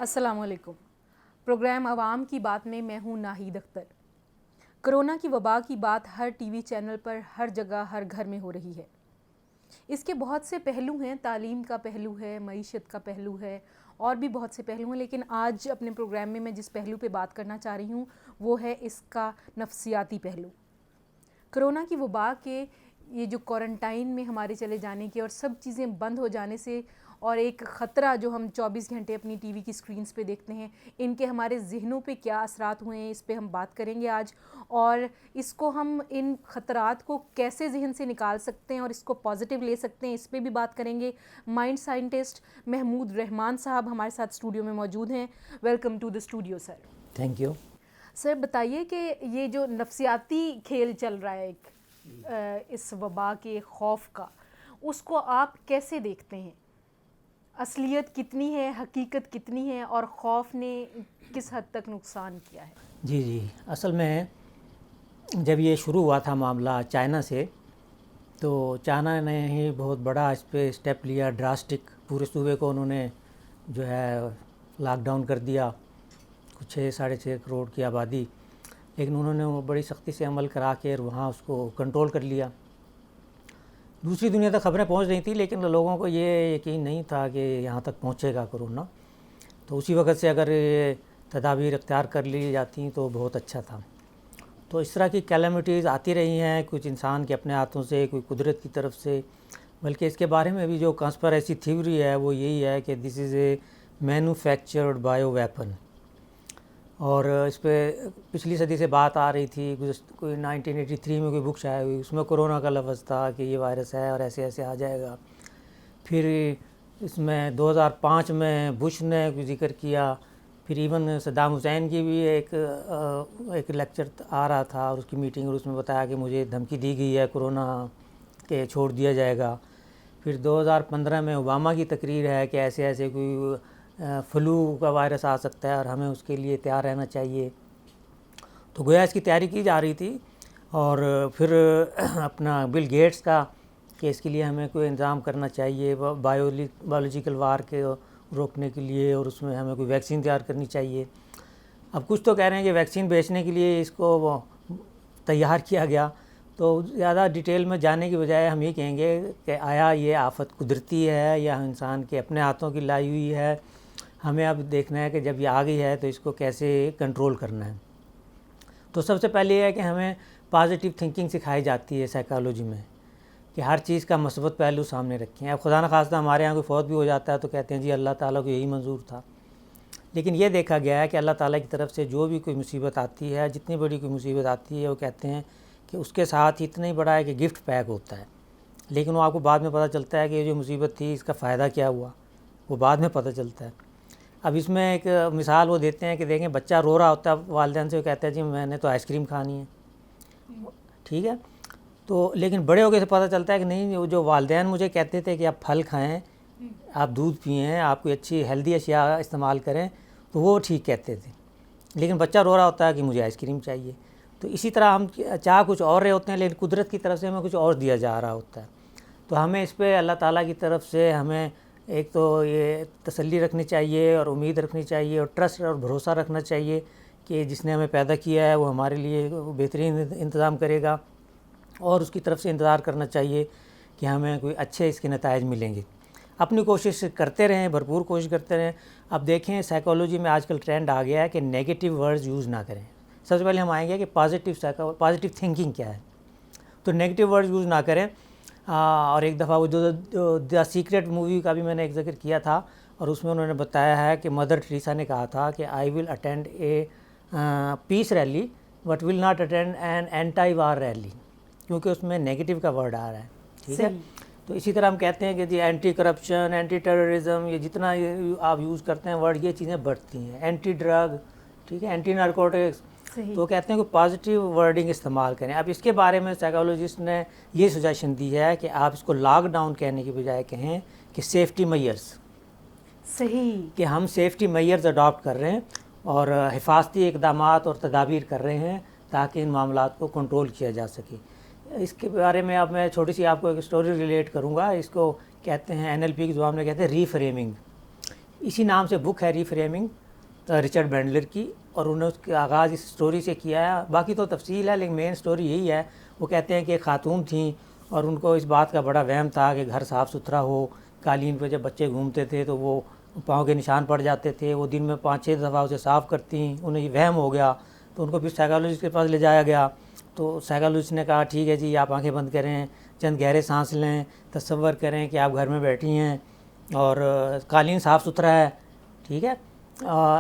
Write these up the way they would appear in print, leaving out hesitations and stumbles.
السلام علیکم۔ پروگرام عوام کی بات میں ہوں ناہید اختر۔ کرونا کی وبا کی بات ہر ٹی وی چینل پر ہر جگہ ہر گھر میں ہو رہی ہے۔ اس کے بہت سے پہلو ہیں، تعلیم کا پہلو ہے، معیشت کا پہلو ہے اور بھی بہت سے پہلو ہیں، لیکن آج اپنے پروگرام میں جس پہلو پہ بات کرنا چاہ رہی ہوں وہ ہے اس کا نفسیاتی پہلو۔ کرونا کی وبا کے یہ جو کوارنٹائن میں ہمارے چلے جانے کے اور سب چیزیں بند ہو جانے سے اور ایک خطرہ جو ہم 24 گھنٹے اپنی ٹی وی کی سکرینز پہ دیکھتے ہیں، ان کے ہمارے ذہنوں پہ کیا اثرات ہوئے ہیں، اس پہ ہم بات کریں گے آج، اور اس کو ہم ان خطرات کو کیسے ذہن سے نکال سکتے ہیں اور اس کو پازیٹیو لے سکتے ہیں، اس پہ بھی بات کریں گے۔ مائنڈ سائنٹسٹ محمود رحمان صاحب ہمارے ساتھ اسٹوڈیو میں موجود ہیں۔ Welcome to the studio sir. Thank you sir, بتائیے کہ یہ جو نفسیاتی کھیل چل رہا ہے ایک اس وبا کے خوف کا، اس کو آپ کیسے دیکھتے ہیں؟ اصلیت کتنی ہے، حقیقت کتنی ہے، اور خوف نے کس حد تک نقصان کیا ہے؟ جی اصل میں جب یہ شروع ہوا تھا معاملہ چائنا سے، تو چائنا نے ہی بہت بڑا اس پہ اسٹیپ لیا، ڈراسٹک، پورے صوبے کو انہوں نے جو ہے لاک ڈاؤن کر دیا، کچھ 6.5 کروڑ کی آبادی، لیکن انہوں نے وہ بڑی سختی سے عمل کرا کے وہاں اس کو کنٹرول کر لیا۔ دوسری دنیا تک خبریں پہنچ رہی تھیں، لیکن لوگوں کو یہ یقین نہیں تھا کہ یہاں تک پہنچے گا کرونا، تو اسی وقت سے اگر یہ تدابیر اختیار کر لی جاتی تو بہت اچھا تھا۔ تو اس طرح کی کیلامٹیز آتی رہی ہیں، کچھ انسان کے اپنے ہاتھوں سے، کوئی قدرت کی طرف سے، بلکہ اس کے بارے میں بھی جو کانسپریسی تھیوری ہے وہ یہی ہے کہ دس از اے مینوفیکچرڈ بایو ویپن، اور اس پہ پچھلی صدی سے بات آ رہی تھی، کوئی 1983 میں کوئی بک شائع ہوئی، اس میں کرونا کا لفظ تھا کہ یہ وائرس ہے اور ایسے ایسے آ جائے گا۔ پھر اس میں 2005 میں بش نے کوئی ذکر کیا، پھر ایون صدام حسین کی بھی ایک لیکچر آ رہا تھا اور اس کی میٹنگ، اور اس میں بتایا کہ مجھے دھمکی دی گئی ہے کرونا کہ چھوڑ دیا جائے گا۔ پھر 2015 میں اوباما کی تقریر ہے کہ ایسے ایسے کوئی فلو کا وائرس آ سکتا ہے اور ہمیں اس کے لیے تیار رہنا چاہیے، تو گویا اس کی تیاری کی جا رہی تھی۔ اور پھر اپنا بل گیٹس کا کہ اس کے لیے ہمیں کوئی انتظام کرنا چاہیے بایولوجیکل وار کے روکنے کے لیے، اور اس میں ہمیں کوئی ویکسین تیار کرنی چاہیے۔ اب کچھ تو کہہ رہے ہیں کہ ویکسین بیچنے کے لیے اس کو تیار کیا گیا، تو زیادہ ڈیٹیل میں جانے کی بجائے ہم یہ کہیں گے کہ آیا یہ آفت قدرتی ہے یا انسان کے اپنے ہاتھوں کی لائی ہوئی ہے؟ ہمیں اب دیکھنا ہے کہ جب یہ آ گئی ہے تو اس کو کیسے کنٹرول کرنا ہے۔ تو سب سے پہلے یہ ہے کہ ہمیں پازیٹیو تھنکنگ سکھائی جاتی ہے سائیکالوجی میں، کہ ہر چیز کا مثبت پہلو سامنے رکھیں۔ اب خدا نخواستہ ہمارے یہاں کوئی فوت بھی ہو جاتا ہے تو کہتے ہیں جی اللہ تعالیٰ کو یہی منظور تھا، لیکن یہ دیکھا گیا ہے کہ اللہ تعالیٰ کی طرف سے جو بھی کوئی مصیبت آتی ہے، جتنی بڑی کوئی مصیبت آتی ہے، وہ کہتے ہیں کہ اس کے ساتھ اتنا ہی بڑا ہے کہ گفٹ پیک ہوتا ہے، لیکن وہ آپ کو بعد میں پتہ چلتا ہے کہ یہ جو مصیبت تھی اس کا فائدہ کیا ہوا، وہ بعد میں پتہ چلتا ہے۔ اب اس میں ایک مثال وہ دیتے ہیں کہ دیکھیں بچہ رو رہا ہوتا ہے، والدین سے وہ کہتا ہے جی میں نے تو آئس کریم کھانی ہے، ٹھیک ہے، تو لیکن بڑے ہو کے سے پتہ چلتا ہے کہ نہیں، جو والدین مجھے کہتے تھے کہ آپ پھل کھائیں، آپ دودھ پئیں، آپ کوئی اچھی ہیلدی اشیاء استعمال کریں، تو وہ ٹھیک کہتے تھے، لیکن بچہ رو رہا ہوتا ہے کہ مجھے آئس کریم چاہیے۔ تو اسی طرح ہم چاہ کچھ اور رہے ہوتے ہیں، لیکن قدرت کی طرف سے ہمیں کچھ اور دیا جا رہا ہوتا ہے، تو ہمیں اس پہ اللہ تعالیٰ کی طرف سے ہمیں ایک تو یہ تسلی رکھنی چاہیے اور امید رکھنی چاہیے اور ٹرسٹ اور بھروسہ رکھنا چاہیے کہ جس نے ہمیں پیدا کیا ہے وہ ہمارے لیے بہترین انتظام کرے گا، اور اس کی طرف سے انتظار کرنا چاہیے کہ ہمیں کوئی اچھے اس کے نتائج ملیں گے۔ اپنی کوشش کرتے رہیں، بھرپور کوشش کرتے رہیں۔ اب دیکھیں سائیکالوجی میں آج کل ٹرینڈ آ گیا ہے کہ نیگیٹو ورڈز یوز نہ کریں۔ سب سے پہلے ہم آئیں گے کہ پازیٹیو تھنکنگ کیا ہے، تو نیگیٹو ورڈز یوز نہ کریں۔ اور ایک دفعہ وہ جو دا سیکرٹ مووی کا بھی میں نے ایک ذکر کیا تھا، اور اس میں انہوں نے بتایا ہے کہ مدر ٹریسا نے کہا تھا کہ I will attend a peace rally but will not attend an anti war rally, کیونکہ اس میں نیگیٹو کا ورڈ آ رہا ہے، ٹھیک ہے۔ تو اسی طرح ہم کہتے ہیں کہ جی اینٹی کرپشن، اینٹی ٹیررزم، یہ جتنا آپ یوز کرتے ہیں ورڈ، یہ چیزیں بڑھتی ہیں، اینٹی ڈرگ، ٹھیک ہے، اینٹی نارکوٹکس، تو کہتے ہیں کہ پازیٹیو ورڈنگ استعمال کریں۔ اب اس کے بارے میں سائیکالوجسٹ نے یہ سجیشن دی ہے کہ آپ اس کو لاک ڈاؤن کہنے کی بجائے کہیں کہ سیفٹی میئرز، صحیح، کہ ہم سیفٹی میئرز اڈاپٹ کر رہے ہیں اور حفاظتی اقدامات اور تدابیر کر رہے ہیں تاکہ ان معاملات کو کنٹرول کیا جا سکے۔ اس کے بارے میں اب میں چھوٹی سی آپ کو ایک اسٹوری ریلیٹ کروں گا، اس کو کہتے ہیں NLP کی زبان میں کہتے ہیں ری فریمنگ۔ اسی نام سے بک ہے ری فریمنگ رچرڈ بینڈلر کی, اور انہوں نے اس کا آغاز اس سٹوری سے کیا ہے. باقی تو تفصیل ہے لیکن مین سٹوری یہی ہے. وہ کہتے ہیں کہ ایک خاتون تھیں اور ان کو اس بات کا بڑا وہم تھا کہ گھر صاف ستھرا ہو. قالین پہ جب بچے گھومتے تھے تو وہ پاؤں کے نشان پڑ جاتے تھے, وہ دن میں 5-6 دفعہ اسے صاف کرتی. انہیں یہ وہم ہو گیا تو ان کو پھر سائیکالوجسٹ کے پاس لے جایا گیا. تو سائیکالوجسٹ نے کہا ٹھیک ہے جی, آپ آنکھیں بند کریں, چند گہرے سانس لیں, تصور کریں کہ آپ گھر میں بیٹھی ہیں اور قالین صاف ستھرا ہے, ٹھیک ہے,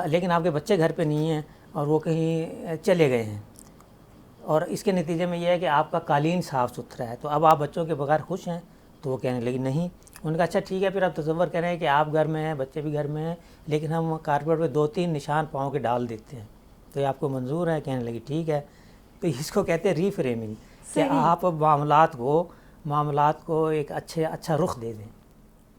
لیکن آپ کے بچے گھر پہ نہیں ہیں اور وہ کہیں چلے گئے ہیں, اور اس کے نتیجے میں یہ ہے کہ آپ کا قالین صاف ستھرا ہے. تو اب آپ بچوں کے بغیر خوش ہیں؟ تو وہ کہنے لگی نہیں. ان کا اچھا ٹھیک ہے, پھر آپ تصور کریں کہ آپ گھر میں ہیں, بچے بھی گھر میں ہیں, لیکن ہم کارپیٹ پہ 2-3 نشان پاؤں کے ڈال دیتے ہیں, تو یہ آپ کو منظور ہے؟ کہنے لگی ٹھیک ہے. تو اس کو کہتے ہیں ری فریمنگ, کہ آپ معاملات کو ایک اچھا رخ دے دیں.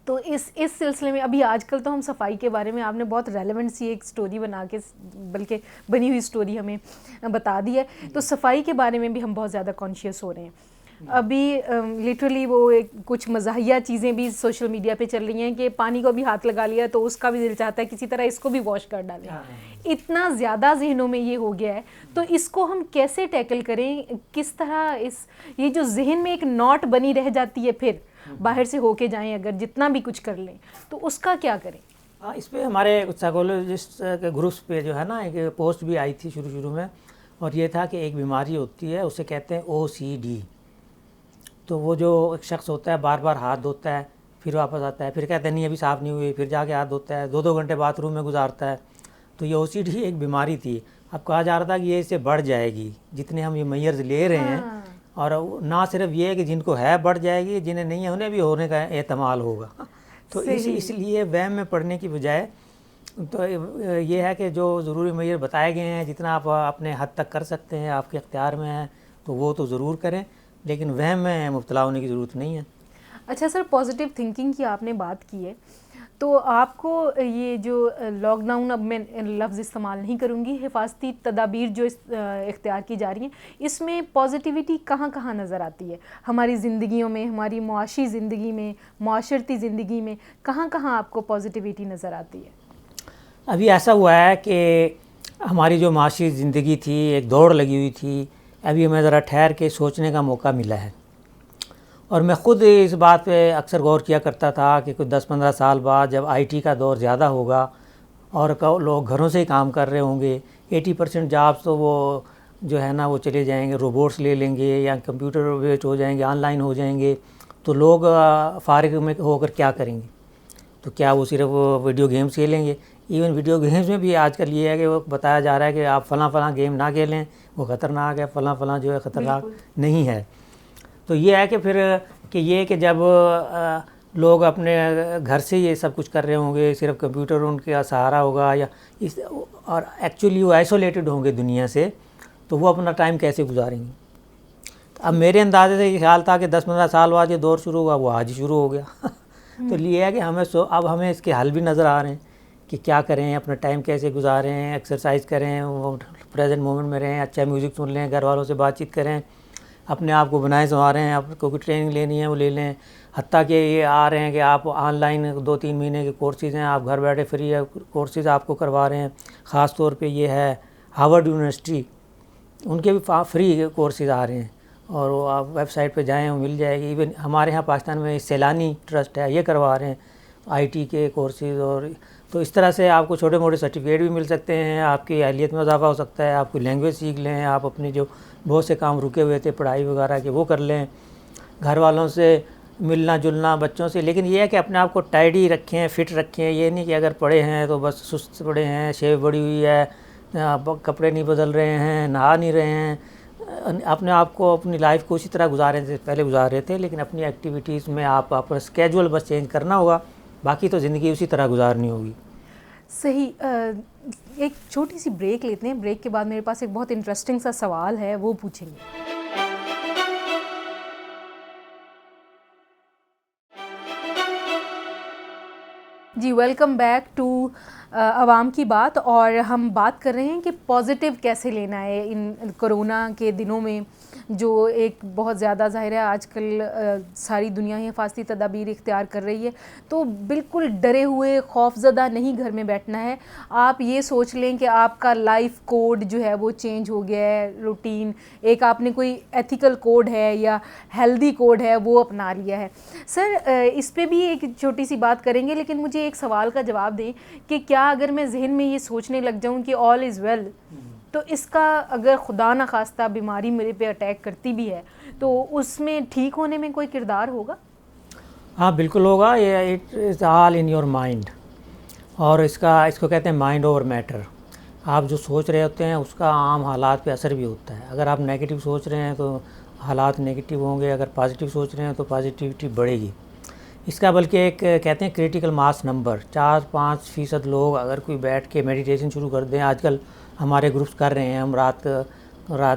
تو اس سلسلے میں ابھی آج کل تو ہم صفائی کے بارے میں آپ نے بہت ریلیونٹ سی ایک سٹوری بنا کے, بلکہ بنی ہوئی سٹوری ہمیں بتا دی ہے. تو صفائی کے بارے میں بھی ہم بہت زیادہ کانشیس ہو رہے ہیں. ابھی لٹرلی وہ کچھ مزاحیہ چیزیں بھی سوشل میڈیا پہ چل رہی ہیں کہ پانی کو بھی ہاتھ لگا لیا تو اس کا بھی دل چاہتا ہے کسی طرح اس کو بھی واش کر ڈالیں. اتنا زیادہ ذہنوں میں یہ ہو گیا ہے, تو اس کو ہم کیسے ٹیکل کریں؟ کس طرح یہ جو ذہن میں ایک نوٹ بنی رہ جاتی ہے, پھر باہر سے ہو کے جائیں اگر جتنا بھی کچھ کر لیں, تو اس کا کیا کریں؟ اس پہ ہمارے کچھ سائیکولوجسٹ کے گروپس پہ جو ہے نا ایک پوسٹ بھی آئی تھی شروع میں, اور یہ تھا کہ ایک بیماری ہوتی ہے اسے کہتے ہیں OCD. تو وہ جو ایک شخص ہوتا ہے بار بار ہاتھ دھوتا ہے, پھر واپس آتا ہے, پھر کہتا ہے نہیں ابھی صاف نہیں ہوئی, پھر جا کے ہاتھ دھوتا ہے, 2 گھنٹے باتھ روم میں گزارتا ہے. تو یہ OCD ایک بیماری تھی. اب کہا جا رہا تھا کہ یہ اس سے بڑھ جائے گی جتنے ہم یہ میئرز لے رہے ہیں, اور نہ صرف یہ کہ جن کو ہے بڑھ جائے گی, جنہیں نہیں ہے انہیں بھی ہونے کا احتمال ہوگا. تو اس لیے وہم میں پڑنے کی بجائے تو یہ ہے کہ جو ضروری میئر بتائے گئے ہیں, جتنا آپ اپنے حد تک کر سکتے ہیں, آپ کے اختیار میں ہے, تو وہ تو ضرور کریں, لیکن وہم میں مبتلا ہونے کی ضرورت نہیں ہے. اچھا سر, پازیٹیو تھنکنگ کی آپ نے بات کی ہے, تو آپ کو یہ جو لاک ڈاؤن, اب میں لفظ استعمال نہیں کروں گی, حفاظتی تدابیر جو اختیار کی جا رہی ہیں, اس میں پازیٹیوٹی کہاں کہاں نظر آتی ہے ہماری زندگیوں میں, ہماری معاشی زندگی میں, معاشرتی زندگی میں, کہاں کہاں آپ کو پازیٹیوٹی نظر آتی ہے؟ ابھی ایسا ہوا ہے کہ ہماری جو معاشی زندگی تھی, ایک دوڑ لگی ہوئی تھی, ابھی ہمیں ذرا ٹھہر کے سوچنے کا موقع ملا ہے. اور میں خود اس بات پہ اکثر غور کیا کرتا تھا کہ کچھ 10-15 سال بعد جب IT کا دور زیادہ ہوگا اور لوگ گھروں سے ہی کام کر رہے ہوں گے, 80% جابس تو وہ جو ہے نا وہ چلے جائیں گے, روبوٹس لے لیں گے یا کمپیوٹر بیسڈ ہو جائیں گے, آن لائن ہو جائیں گے, تو لوگ فارغ میں ہو کر کیا کریں گے؟ تو کیا وہ صرف ویڈیو گیمز کھیلیں گے؟ ایون ویڈیو گیمز میں بھی آج کل یہ ہے کہ وہ بتایا جا رہا ہے کہ آپ فلاں گیم نہ کھیلیں, وہ خطرناک ہے, فلاں جو ہے خطرناک نہیں ہے. تو یہ ہے کہ پھر کہ جب لوگ اپنے گھر سے یہ سب کچھ کر رہے ہوں گے, صرف کمپیوٹر ان کا سہارا ہوگا, یا اور ایکچولی وہ آئسولیٹڈ ہوں گے دنیا سے, تو وہ اپنا ٹائم کیسے گزاریں گے؟ اب میرے اندازے سے یہ خیال تھا کہ 10-15 سال بعد یہ دور شروع ہوا, وہ آج ہی شروع ہو گیا. تو یہ ہے کہ اب ہمیں اس کے حل بھی نظر آ رہے ہیں کہ کیا کریں, اپنا ٹائم کیسے گزاریں, ایکسرسائز کریں, وہ پریزنٹ مومنٹ میں رہیں, اچھا میوزک سن لیں, گھر والوں سے بات چیت کریں, اپنے آپ کو بنائیں سنواریں, آپ کو کوئی ٹریننگ لینی ہے وہ لے لیں. حتیٰ کہ یہ آ رہے ہیں کہ آپ آن لائن 2-3 مہینے کے کورسز ہیں, آپ گھر بیٹھے فری ہے کورسز آپ کو کروا رہے ہیں. خاص طور پہ یہ ہے ہارورڈ یونیورسٹی, ان کے بھی فری کورسز آ رہے ہیں, اور وہ آپ ویب سائٹ پہ جائیں وہ مل جائے گی. ایون ہمارے ہاں پاکستان میں سیلانی ٹرسٹ ہے, یہ کروا رہے ہیں IT کے کورسز. اور تو اس طرح سے آپ کو چھوٹے موٹے سرٹیفکیٹ بھی مل سکتے ہیں, آپ کی اہلیت میں اضافہ ہو سکتا ہے, آپ کوئی لینگویج سیکھ لیں, آپ اپنے جو بہت سے کام رکے ہوئے تھے پڑھائی وغیرہ کے وہ کر لیں, گھر والوں سے ملنا جلنا, بچوں سے. لیکن یہ ہے کہ اپنے آپ کو ٹائڈی رکھیں, فٹ رکھیں. یہ نہیں کہ اگر پڑے ہیں تو بس سست پڑے ہیں, شیو بڑی ہوئی ہے, کپڑے نہیں بدل رہے ہیں, نہا نہیں رہے ہیں. اپنے آپ کو اپنی لائف کو اسی طرح گزاریں جیسے پہلے گزار رہے تھے, لیکن اپنی ایکٹیویٹیز میں آپ اپنا اسکیجول بس چینج کرنا ہوگا, باقی تو زندگی اسی طرح گزارنی ہوگی. صحیح. ایک چھوٹی سی بریک لیتے ہیں, بریک کے بعد میرے پاس ایک بہت انٹرسٹنگ سا سوال ہے, وہ پوچھیں گے. جی ویلکم بیک ٹو عوام کی بات, اور ہم بات کر رہے ہیں کہ پازیٹیو کیسے لینا ہے ان کرونا کے دنوں میں. جو ایک بہت زیادہ ظاہر ہے آج کل ساری دنیا ہی حفاظتی تدابیر اختیار کر رہی ہے، تو بالکل ڈرے ہوئے خوف زدہ نہیں گھر میں بیٹھنا ہے. آپ یہ سوچ لیں کہ آپ کا لائف کوڈ جو ہے وہ چینج ہو گیا ہے، روٹین ایک آپ نے کوئی ایتھیکل کوڈ ہے یا ہیلدی کوڈ ہے وہ اپنا لیا ہے. سر اس پہ بھی ایک چھوٹی سی بات کریں گے، لیکن مجھے ایک سوال کا جواب دیں کہ کیا اگر میں ذہن میں یہ سوچنے لگ جاؤں کہ آل از ویل، تو اس کا اگر خدا نخواستہ بیماری میرے پہ اٹیک کرتی بھی ہے تو اس میں ٹھیک ہونے میں کوئی کردار ہوگا؟ ہاں بالکل ہوگا. یہ it is all in your mind, اور اس کو کہتے ہیں مائنڈ اوور میٹر. آپ جو سوچ رہے ہوتے ہیں اس کا عام حالات پہ اثر بھی ہوتا ہے. اگر آپ نیگیٹو سوچ رہے ہیں تو حالات نیگیٹو ہوں گے، اگر پازیٹیو سوچ رہے ہیں تو پازیٹیوٹی بڑھے گی. اس کا بلکہ ایک کہتے ہیں کریٹیکل ماس نمبر 4-5% لوگ اگر کوئی بیٹھ کے میڈیٹیشن شروع کر دیں. آج کل ہمارے گروپس کر رہے ہیں، ہم رات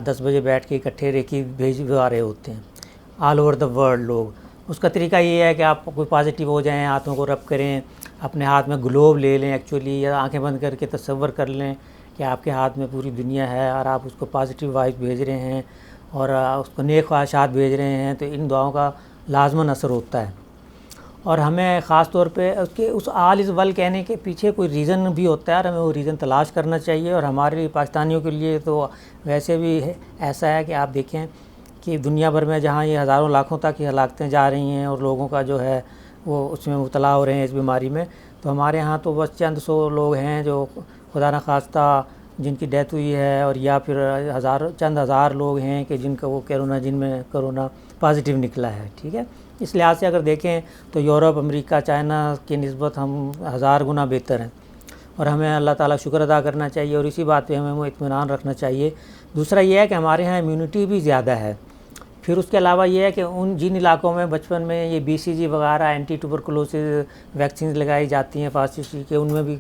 10 بجے بیٹھ کے اکٹھے ریکی بھیجوا رہے ہوتے ہیں آل اوور دا ورلڈ لوگ. اس کا طریقہ یہ ہے کہ آپ کوئی پازیٹیو ہو جائیں، ہاتھوں کو رب کریں، اپنے ہاتھ میں گلوب لے لیں ایکچولی، یا آنکھیں بند کر کے تصور کر لیں کہ آپ کے ہاتھ میں پوری دنیا ہے اور آپ اس کو پازیٹیو وائب بھیج رہے ہیں اور اس کو نیک خواہشات بھیج رہے ہیں، تو ان دعاؤں کا لازماً اثر ہوتا ہے. اور ہمیں خاص طور پہ اس آل از ویل کہنے کے پیچھے کوئی ریزن بھی ہوتا ہے اور ہمیں وہ ریزن تلاش کرنا چاہیے. اور ہمارے پاکستانیوں کے لیے تو ویسے بھی ایسا ہے کہ آپ دیکھیں کہ دنیا بھر میں جہاں یہ ہزاروں لاکھوں تک کی ہلاکتیں جا رہی ہیں اور لوگوں کا جو ہے وہ اس میں مبتلا ہو رہے ہیں اس بیماری میں، تو ہمارے ہاں تو بس چند سو لوگ ہیں جو خدا نخواستہ جن کی ڈیتھ ہوئی ہے، اور یا پھر چند ہزار لوگ ہیں کہ جن کا وہ جن میں کرونا پازیٹیو نکلا ہے. ٹھیک ہے، اس لحاظ سے اگر دیکھیں تو یورپ، امریکہ، چائنا کی نسبت ہم 1000 گنا بہتر ہیں، اور ہمیں اللہ تعالیٰ شکر ادا کرنا چاہیے اور اسی بات پہ ہمیں وہ اطمینان رکھنا چاہیے. دوسرا یہ ہے کہ ہمارے ہاں امیونٹی بھی زیادہ ہے. پھر اس کے علاوہ یہ ہے کہ جن علاقوں میں بچپن میں یہ BCG وغیرہ اینٹی ٹوبرکلوسس ویکسینز لگائی جاتی ہیں فاسٹی کے، ان میں بھی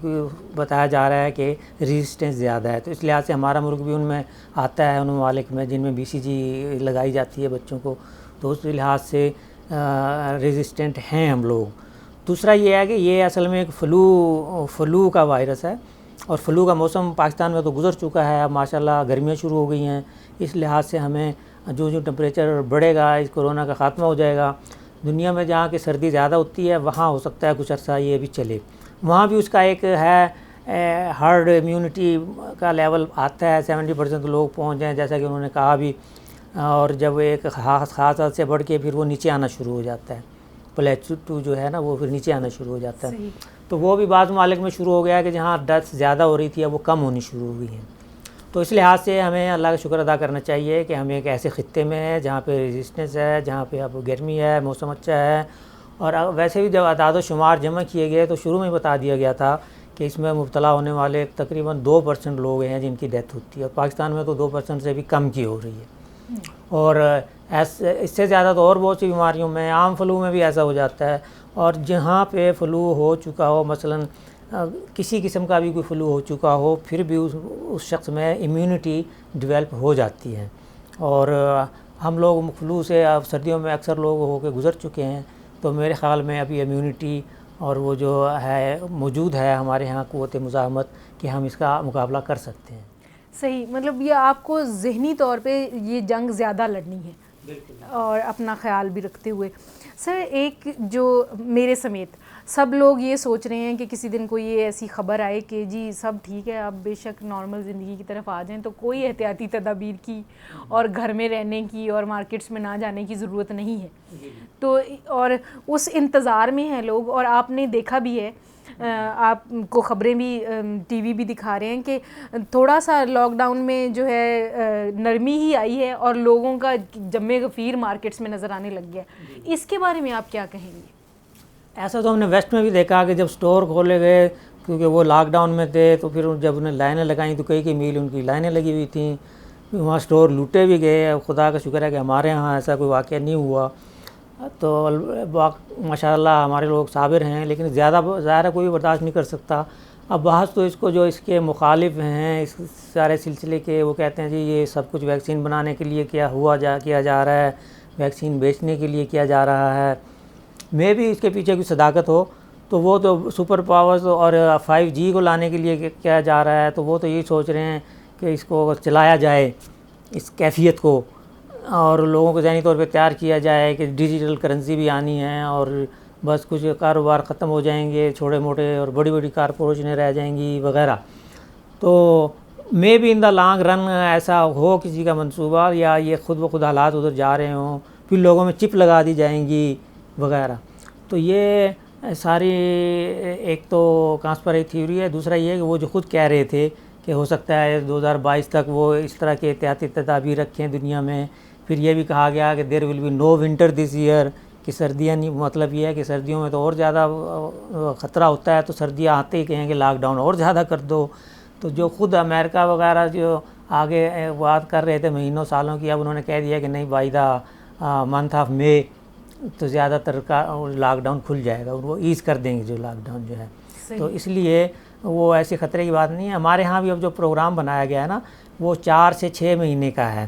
بتایا جا رہا ہے کہ ریزسٹنس زیادہ ہے. تو اس لحاظ سے ہمارا ملک بھی ان میں آتا ہے، ان ممالک میں جن میں BCG لگائی جاتی ہے بچوں کو، تو اس لحاظ سے ریزسٹنٹ ہیں ہم لوگ. دوسرا یہ ہے کہ یہ اصل میں ایک فلو کا وائرس ہے، اور فلو کا موسم پاکستان میں تو گزر چکا ہے. اب ماشاءاللہ گرمیاں شروع ہو گئی ہیں، اس لحاظ سے ہمیں جو ٹمپریچر بڑھے گا اس کورونا کا خاتمہ ہو جائے گا. دنیا میں جہاں کہ سردی زیادہ ہوتی ہے وہاں ہو سکتا ہے کچھ عرصہ یہ بھی چلے، وہاں بھی اس کا ایک ہے ہارڈ امیونٹی کا لیول آتا ہے، 70% لوگ پہنچ جائیں جیسا کہ انہوں نے کہا بھی. اور جب ایک خاص حد سے بڑھ کے پھر وہ نیچے آنا شروع ہو جاتا ہے، پلیٹو جو ہے نا وہ پھر نیچے آنا شروع ہو جاتا ہے. تو وہ بھی بعض ممالک میں شروع ہو گیا کہ جہاں ڈیتھ زیادہ ہو رہی تھی اب وہ کم ہونی شروع ہو گئی ہیں. تو اس لحاظ سے ہمیں اللہ کا شکر ادا کرنا چاہیے کہ ہم ایک ایسے خطے میں ہیں جہاں پہ ریزسٹنس ہے، جہاں پہ اب گرمی ہے، موسم اچھا ہے. اور ویسے بھی جب اعداد و شمار جمع کیے گئے تو شروع میں بتا دیا گیا تھا کہ اس میں مبتلا ہونے والے تقریباً 2% لوگ ہیں جن کی ڈیتھ ہوتی ہے، اور پاکستان میں تو 2% سے بھی کم کی ہو رہی ہے. اور اس سے زیادہ تو اور بہت سی بیماریوں میں، عام فلو میں بھی ایسا ہو جاتا ہے. اور جہاں پہ فلو ہو چکا ہو، مثلاً کسی قسم کا بھی کوئی فلو ہو چکا ہو، پھر بھی اس شخص میں امیونٹی ڈیولپ ہو جاتی ہے. اور ہم لوگ فلو سے سردیوں میں اکثر لوگ ہو کے گزر چکے ہیں، تو میرے خیال میں ابھی امیونٹی اور وہ جو ہے موجود ہے ہمارے ہاں قوت مزاحمت کہ ہم اس کا مقابلہ کر سکتے ہیں. صحیح، مطلب یہ آپ کو ذہنی طور پہ یہ جنگ زیادہ لڑنی ہے اور اپنا خیال بھی رکھتے ہوئے. سر ایک جو میرے سمیت سب لوگ یہ سوچ رہے ہیں کہ کسی دن کوئی یہ ایسی خبر آئے کہ جی سب ٹھیک ہے، اب بے شک نارمل زندگی کی طرف آ جائیں، تو کوئی احتیاطی تدابیر کی اور گھر میں رہنے کی اور مارکیٹس میں نہ جانے کی ضرورت نہیں ہے. تو اور اس انتظار میں ہیں لوگ، اور آپ نے دیکھا بھی ہے، آپ کو خبریں بھی ٹی وی بھی دکھا رہے ہیں کہ تھوڑا سا لاک ڈاؤن میں جو ہے نرمی ہی آئی ہے اور لوگوں کا جمع غفیر مارکیٹس میں نظر آنے لگ گیا. اس کے بارے میں آپ کیا کہیں گے؟ ایسا تو ہم نے ویسٹ میں بھی دیکھا کہ جب سٹور کھولے گئے کیونکہ وہ لاک ڈاؤن میں تھے، تو پھر جب انہیں لائنیں لگائیں تو کئی میل ان کی لائنیں لگی ہوئی تھیں، وہاں سٹور لوٹے بھی گئے. خدا کا شکر ہے کہ ہمارے ہاں ایسا کوئی واقعہ نہیں ہوا. تو ماشاء اللہ ہمارے لوگ صابر ہیں، لیکن زیادہ ظاہر کوئی برداشت نہیں کر سکتا. اب بحث تو اس کو جو اس کے مخالف ہیں اس سارے سلسلے کے، وہ کہتے ہیں جی یہ سب کچھ ویکسین بنانے کے لیے کیا جا رہا ہے، ویکسین بیچنے کے لیے کیا جا رہا ہے. میں بھی اس کے پیچھے کوئی صداقت ہو تو وہ تو سپر پاورز اور 5G کو لانے کے لیے کیا جا رہا ہے، تو وہ تو یہی سوچ رہے ہیں کہ اس کو چلایا جائے، اس کیفیت کو اور لوگوں کو ذہنی طور پہ تیار کیا جائے کہ ڈیجیٹل کرنسی بھی آنی ہے اور بس کچھ کاروبار ختم ہو جائیں گے، چھوٹے موٹے اور بڑی بڑی کارپوریشنیں رہ جائیں گی وغیرہ. تو may be in the long run ایسا ہو کسی کا منصوبہ، یا یہ خود بخود حالات ادھر جا رہے ہوں، پھر لوگوں میں چپ لگا دی جائیں گی وغیرہ. تو یہ ساری ایک تو کانسپریسی تھیوری ہے. دوسرا یہ ہے کہ وہ جو خود کہہ رہے تھے کہ ہو سکتا ہے 2022 تک وہ اس طرح کے احتیاطی تدابیر رکھیں دنیا میں. پھر یہ بھی کہا گیا کہ there will be no winter this year, کہ سردیاں نہیں، مطلب یہ ہے کہ سردیوں میں تو اور زیادہ خطرہ ہوتا ہے، تو سردیاں آتے ہی کہیں کہ لاک ڈاؤن اور زیادہ کر دو. تو جو خود امریکہ وغیرہ جو آگے بات کر رہے تھے مہینوں سالوں کی، اب انہوں نے کہہ دیا کہ نہیں بائی دا منتھ آف مے تو زیادہ تر کا لاک ڈاؤن کھل جائے گا، وہ ایز کر دیں گے جو لاک ڈاؤن جو ہے. تو اس لیے وہ ایسے خطرے کی بات نہیں ہے. ہمارے ہاں بھی اب جو پروگرام بنایا گیا ہے نا، وہ 4 سے 6 مہینے کا ہے،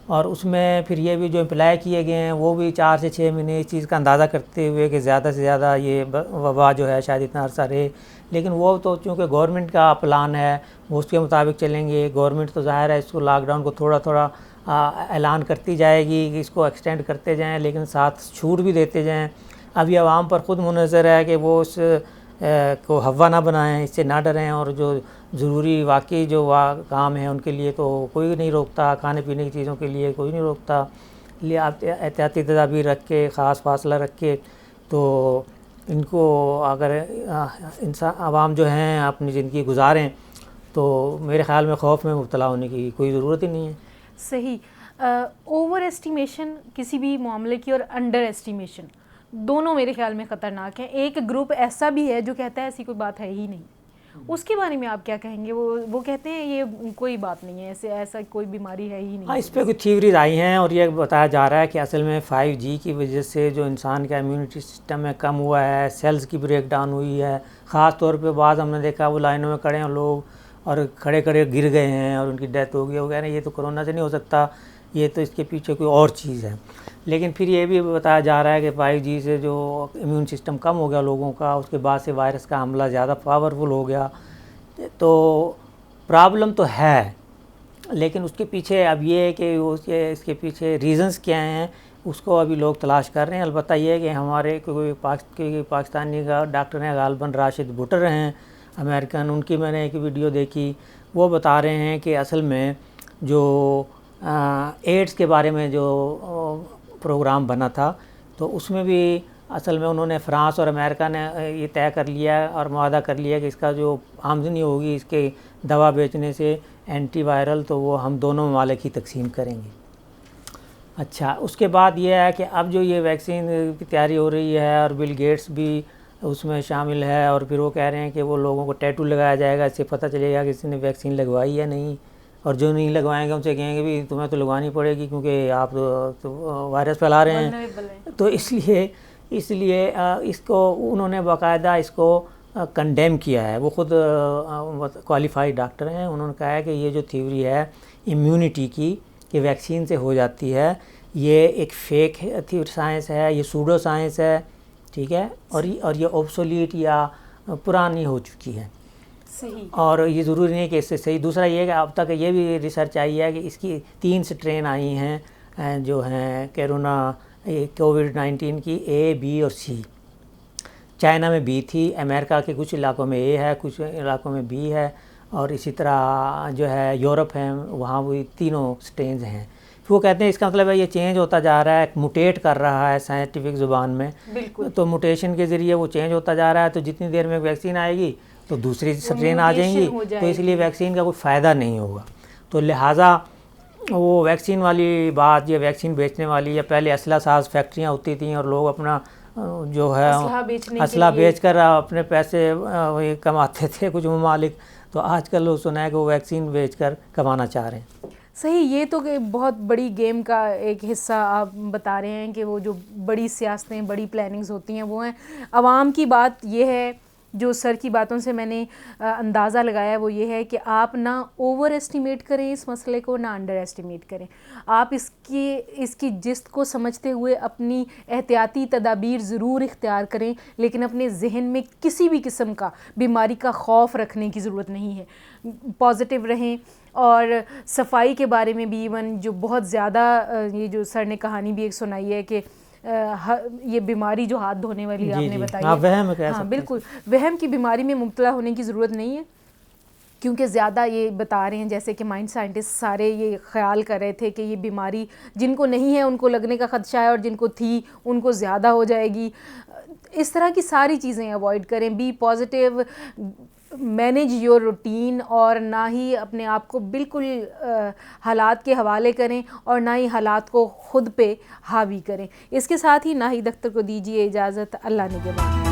اور اس میں پھر یہ بھی جو امپلائی کیے گئے ہیں وہ بھی 4 سے 6 مہینے اس چیز کا اندازہ کرتے ہوئے کہ زیادہ سے زیادہ یہ وبا جو ہے شاید اتنا عرصہ رہے. لیکن وہ تو چونکہ گورنمنٹ کا پلان ہے وہ اس کے مطابق چلیں گے. گورنمنٹ تو ظاہر ہے اس کو لاک ڈاؤن کو تھوڑا تھوڑا اعلان کرتی جائے گی کہ اس کو ایکسٹینڈ کرتے جائیں، لیکن ساتھ چھوٹ بھی دیتے جائیں. اب یہ عوام پر خود منحصر ہے کہ وہ اس کو ہوا نہ بنائیں، اس سے نہ ڈریں، اور جو ضروری واقعی جو کام ہیں ان کے لیے تو کوئی نہیں روکتا، کھانے پینے کی چیزوں کے لیے کوئی نہیں روکتا. لیے احتیاطی تدابیر رکھ کے، خاص فاصلہ رکھ کے، تو ان کو اگر انسان عوام جو ہیں اپنی زندگی گزاریں تو میرے خیال میں خوف میں مبتلا ہونے کی کوئی ضرورت ہی نہیں ہے. صحیح. اوور اسٹیمیشن کسی بھی معاملے کی اور انڈر اسٹیمیشن دونوں میرے خیال میں خطرناک ہیں. ایک گروپ ایسا بھی ہے جو کہتا ہے ایسی کوئی بات ہے ہی نہیں. اس کے بارے میں آپ کیا کہیں گے؟ وہ کہتے ہیں یہ کوئی بات نہیں ہے، ایسا کوئی بیماری ہے ہی نہیں. ہاں، اس پہ کچھ تھیوریز آئی ہیں اور یہ بتایا جا رہا ہے کہ اصل میں 5G کی وجہ سے جو انسان کا امیونٹی سسٹم میں کم ہوا ہے، سیلز کی بریک ڈاؤن ہوئی ہے. خاص طور پہ بعض ہم نے دیکھا وہ لائنوں میں کھڑے ہیں لوگ اور کھڑے گر گئے ہیں اور ان کی ڈیتھ ہو گئی. وہ کہہ رہے ہیں یہ تو کرونا سے نہیں ہو سکتا، یہ تو اس کے پیچھے کوئی اور چیز ہے. لیکن پھر یہ بھی بتایا جا رہا ہے کہ 5G سے جو امیون سسٹم کم ہو گیا لوگوں کا، اس کے بعد سے وائرس کا حملہ زیادہ پاورفل ہو گیا. تو پرابلم تو ہے، لیکن اس کے پیچھے اب یہ ہے کہ اس کے پیچھے ریزنز کیا ہیں اس کو ابھی لوگ تلاش کر رہے ہیں. البتہ یہ ہے کہ ہمارے کوئی پاکستانی کا ڈاکٹر ہیں غالباً راشد بٹر ہیں امریکن، ان کی میں نے ایک ویڈیو دیکھی. وہ بتا رہے ہیں کہ اصل میں جو ایڈز کے بارے میں جو پروگرام بنا تھا تو اس میں بھی اصل میں انہوں نے فرانس اور امریکہ نے یہ طے کر لیا اور معاہدہ کر لیا کہ اس کا جو آمدنی ہوگی اس کے دوا بیچنے سے اینٹی وائرل، تو وہ ہم دونوں ممالک ہی تقسیم کریں گے. اچھا، اس کے بعد یہ ہے کہ اب جو یہ ویکسین کی تیاری ہو رہی ہے اور بل گیٹس بھی اس میں شامل ہے، اور پھر وہ کہہ رہے ہیں کہ وہ لوگوں کو ٹیٹو لگایا جائے گا، اس سے پتہ چلے گا کہ کسی نے ویکسین لگوائی یا نہیں. اور جو نہیں لگوائیں گے ان سے کہیں گے بھی تمہیں تو لگوانی پڑے گی کیونکہ آپ تو وائرس پھیلا رہے ہیں. تو اس لیے اس کو انہوں نے باقاعدہ اس کو کنڈیم کیا ہے. وہ خود کوالیفائڈ ڈاکٹر ہیں. انہوں نے کہا ہے کہ یہ جو تھیوری ہے امیونٹی کی کہ ویکسین سے ہو جاتی ہے، یہ ایک فیک سائنس ہے، یہ سوڈو سائنس ہے، ٹھیک ہے، اور یہ اوبسولیٹ یا پرانی ہو چکی ہے. صحیح. اور یہ ضروری نہیں کہ اس سے صحیح. دوسرا یہ ہے کہ اب تک یہ بھی ریسرچ آئی ہے کہ اس کی 3 سٹرین آئی ہیں جو ہیں کیرونا کووڈ-19 کی، A, B اور C. چائنا میں B تھی، امریکہ کے کچھ علاقوں میں A ہے، کچھ علاقوں میں B ہے، اور اسی طرح جو ہے یورپ ہیں وہاں بھی تینوں سٹرینز ہیں. وہ کہتے ہیں اس کا مطلب ہے یہ چینج ہوتا جا رہا ہے، موٹیٹ کر رہا ہے سائنٹیفک زبان میں. بالکل. تو موٹیشن کے ذریعے وہ چینج ہوتا جا رہا ہے، تو جتنی دیر میں ویکسین آئے گی تو دوسری سٹرین آ جائیں گی، تو اس لیے ویکسین کا کوئی فائدہ نہیں ہوگا. تو لہٰذا وہ ویکسین والی بات، یہ ویکسین بیچنے والی، یا پہلے اسلحہ ساز فیکٹریاں ہوتی تھیں اور لوگ اپنا جو ہے اسلحہ بیچ کر اپنے پیسے کماتے تھے کچھ ممالک، تو آج کل وہ سنا ہے کہ وہ ویکسین بیچ کر کمانا چاہ رہے ہیں. صحیح. یہ تو بہت بڑی گیم کا ایک حصہ آپ بتا رہے ہیں کہ وہ جو بڑی سیاستیں، بڑی پلاننگز ہوتی ہیں وہ ہیں. عوام کی بات یہ ہے جو سر کی باتوں سے میں نے اندازہ لگایا وہ یہ ہے کہ آپ نہ اوور ایسٹیمیٹ کریں اس مسئلے کو، نہ انڈر ایسٹیمیٹ کریں. آپ اس کی جست کو سمجھتے ہوئے اپنی احتیاطی تدابیر ضرور اختیار کریں، لیکن اپنے ذہن میں کسی بھی قسم کا بیماری کا خوف رکھنے کی ضرورت نہیں ہے. پازیٹیو رہیں. اور صفائی کے بارے میں بھی ایون جو بہت زیادہ یہ جو سر نے کہانی بھی ایک سنائی ہے کہ یہ بیماری جو ہاتھ دھونے والی آپ نے بتائی ہے، وہم کہہ سکتے ہیں. بالکل وہم کی بیماری میں مبتلا ہونے کی ضرورت نہیں ہے، کیونکہ زیادہ یہ بتا رہے ہیں جیسے کہ مائنڈ سائنٹسٹ سارے یہ خیال کر رہے تھے کہ یہ بیماری جن کو نہیں ہے ان کو لگنے کا خدشہ ہے اور جن کو تھی ان کو زیادہ ہو جائے گی. اس طرح کی ساری چیزیں اوائڈ کریں. Be positive, manage your routine, اور نہ ہی اپنے آپ کو بالکل حالات کے حوالے کریں اور نہ ہی حالات کو خود پہ حاوی کریں. اس کے ساتھ ہی ناہید اختر کو دیجیے اجازت. اللہ نگہبان.